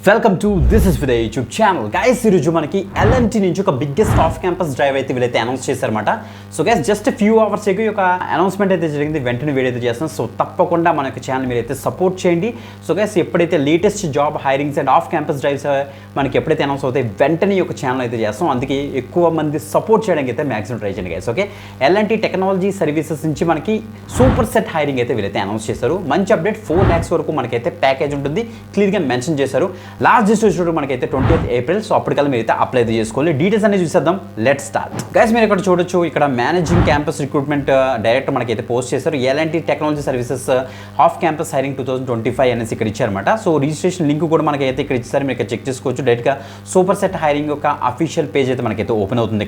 Welcome to this is with YouTube channel guys. ఈరోజు మనకి L&T నుంచి ఒక బిగ్గెస్ట్ ఆఫ్ క్యాంపస్ డ్రైవ్ అయితే వీళ్ళైతే అనౌన్స్ చేశారన్నమాట. So guys just few hours ago ఒక అనౌన్స్మెంట్ అయితే జరిగింది, వెంటనే వీడియో అయితే చేస్తాం. సో తప్పకుండా మన యొక్క ఛానల్ మీరైతే సపోర్ట్ చేయండి. సో గైస్ ఎప్పుడైతే latest job hirings and off campus drives మనకి ఎప్పుడైతే అనౌన్స్ అవుతాయి వెంటనే ఒక ఛానల్ అయితే చేస్తాం. అందుకే ఎక్కువ మంది సపోర్ట్ చేయడానికి అయితే మ్యాక్సిమం ట్రై చేయండి guys. Okay, LNT technology services నుంచి మనకి సూపర్ సెట్ హైరింగ్ అయితే వీళ్ళైతే అనౌన్స్ చేశారు. మంచి అప్డేట్, 4 lakhs వరకు మనకైతే ప్యాకేజ్ ఉంటుంది, క్లియర్గా మెన్షన్ చేశారు. లాస్ట్ డిస్ట్రిబ్యూషన్ మనకైతే 20th April. సో అప్పటికల్లా మీరు అయితే అప్లై చేసుకోవాలి. డీటెయిల్స్ అనేది చూసేద్దాం. Let's start guys. మీరు ఇక్కడ చూడొచ్చు, ఇక్కడ మేనేజింగ్ క్యాంపస్ రిక్రూట్మెంట్ డైరెక్టర్ మనకైతే పోస్ట్ చేశారు. LNT technology services of campus hiring 2025 అనేసి ఇక్కడ ఇచ్చారన్నమాట. సో రిజిస్ట్రేషన్ లింక్ కూడా మనకైతే ఇక్కడ ఇచ్చారు, మీరు ఇక్కడ చెక్ చేసుకోవచ్చు. డైరెక్ట్గా సూపర్ సెట్ హైరింగ్ యొక్క అఫీషియల్ పేజ్ అయితే మనకైతే ఓపెన్ అవుతుంది.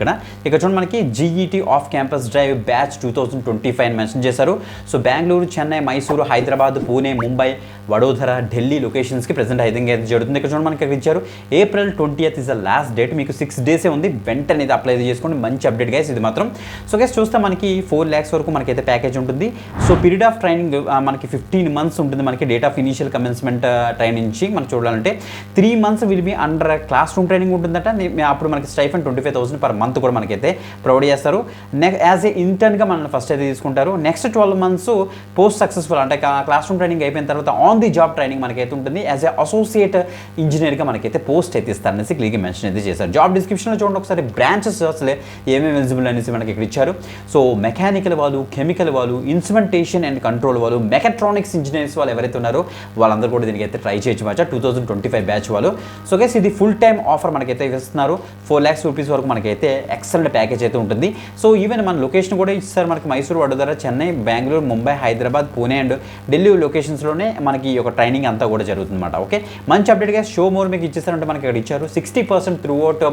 ఇక్కడ చూడండి మనకి GET off campus drive batch 2025 అని మెన్షన్ చేశారు. సో బెంగళూరు, చెన్నై, మైసూరు, హైదరాబాద్, పూణే, ముంబై, వడోదర, ఢిల్లీ లొకేషన్స్కి ప్రెజెంట్ హైరింగ్ అయితే జరుగుతుంది. ఇక్కడ చూడండి మనకి ఇక్కడ ఇచ్చారు April 20th is the last date. మీకు 6 days ఉంది, వెంటనే అప్లై చేసుకోండి. మంచి అప్డేట్ గైస్ ఇది మాత్రం. సో గైస్ చూస్తే మనకి 4 lakhs వరకు మనకైతే ప్యాకేజ్ ఉంటుంది. సో పీరియడ్ ఆఫ్ ట్రైనింగ్ మనకి 15 months ఉంటుంది. మనకి date of initial commencement training నుంచి మనం చూడాలంటే 3 months will be under class room training ఉంటుందట. అప్పుడు మనకి స్టైఫండ్ 25,000 per month కూడా మనకైతే ప్రొవైడ్ చేస్తారు. యాజ్ ఏ ఇంటర్న్గా మనల్ని ఫస్ట్ అయితే తీసుకుంటారు. నెక్స్ట్ 12 months పోస్ట్ సక్సెస్ఫుల్ అంటే క్లాస్ రూమ్ ట్రైనింగ్ అయిపోయిన తర్వాత ఆన్ ది జాబ్ ట్రైనింగ్ మనకైతే ఉంటుంది. యాజ్ ఏ అసోసియేట్ ఇంజనీర్గా మనకైతే పోస్ట్ అయితే ఇస్తారనేసి క్లియర్గా మెన్షన్ అయితే చేశారు. జాబ్ డిస్క్రిప్షన్లో చూడండి ఒకసారి, బ్రాంచెస్ అసలే ఏమేమి ఎలిజిబుల్ అనేసి మనకి ఇక్కడ ఇచ్చారు. సో మెకానికల్ వాళ్ళు, కెమికల్ వాళ్ళు, ఇన్స్ట్రుమెంటేషన్ అండ్ కంట్రోల్ వాళ్ళు, మెకాట్రానిక్స్ ఇంజనీర్స్ వాళ్ళు ఎవరైతే ఉన్నారో వాళ్ళందరూ కూడా దీనికి అయితే ట్రై చేయొచ్చు మాట. 2025 బ్యాచ్ వాళ్ళు. సో గైస్ ఇది ఫుల్ టైమ్ ఆఫర్ మనకైతే ఇస్తున్నారు. 4 lakhs rupees వరకు మనకైతే ఎక్సలెంట్ ప్యాకేజ్ అయితే ఉంటుంది. సో ఈవెన్ మన లొకేషన్ కూడా ఇస్తారు మనకి, మైసూరు, వడోదర, చెన్నై, బెంగళూరు, ముంబై, హైదరాబాద్, పూణే అండ్ ఢిల్లీ లొకేషన్స్లోనే మనకి ఈ యొక్క ట్రైనింగ్ అంతా కూడా జరుగుతుంది అనమాట. ఓకే, మంచి అప్డేట్గా షో మోర్ మీకు ఇచ్చేస్తారంటే మనకి ఇక్కడ ఇచ్చారు 60% త్రూ అవుట్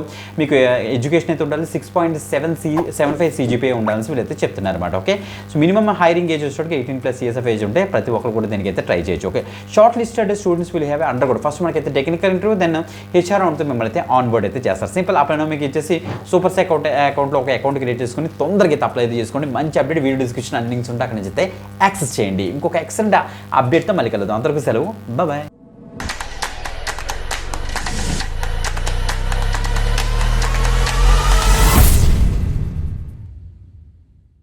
మీకు ఎడ్యుకేషన్ అయితే ఉండాలి. 6.75 CGPA ఉండాలని వీళ్ళైతే చెప్తున్నారు అనమాట. Okay, so minimum hiring age వచ్చేటికి 18+ years of ఏజ్ ఉంటే ప్రతి ఒక్కరు కూడా దీనికి అయితే ట్రై చేయొచ్చు. Okay, shortlisted students will have under కూడా ఫస్ట్ మనకైతే టెక్నికల్ ఇంటర్వ్యూ, దెన్ హెచ్ఆర్ రౌండ్తో మిమ్మల్ని అయితే ఆన్ బోర్డ్ అయితే చేస్తారు. సింపుల్ అప్లై మీకు ఇచ్చేసి సూపర్ సెట్ అకౌంట్లో ఒక అకౌంట్ క్రియేట్ చేసుకుని తొందరగా అయితే అప్లై చేసుకోండి. మంచి అప్డేట్ వీడియో డిస్క్రిప్షన్ అన్ని లింక్స్ ఉంటే అక్కడ నుంచి అయితే యాక్సెస్ చేయండి. ఇంకొక ఎక్సలెంట్ అప్డేట్తో మళ్ళీ కలుద్దాం. అంతవరకు సెలవు, బాయ్.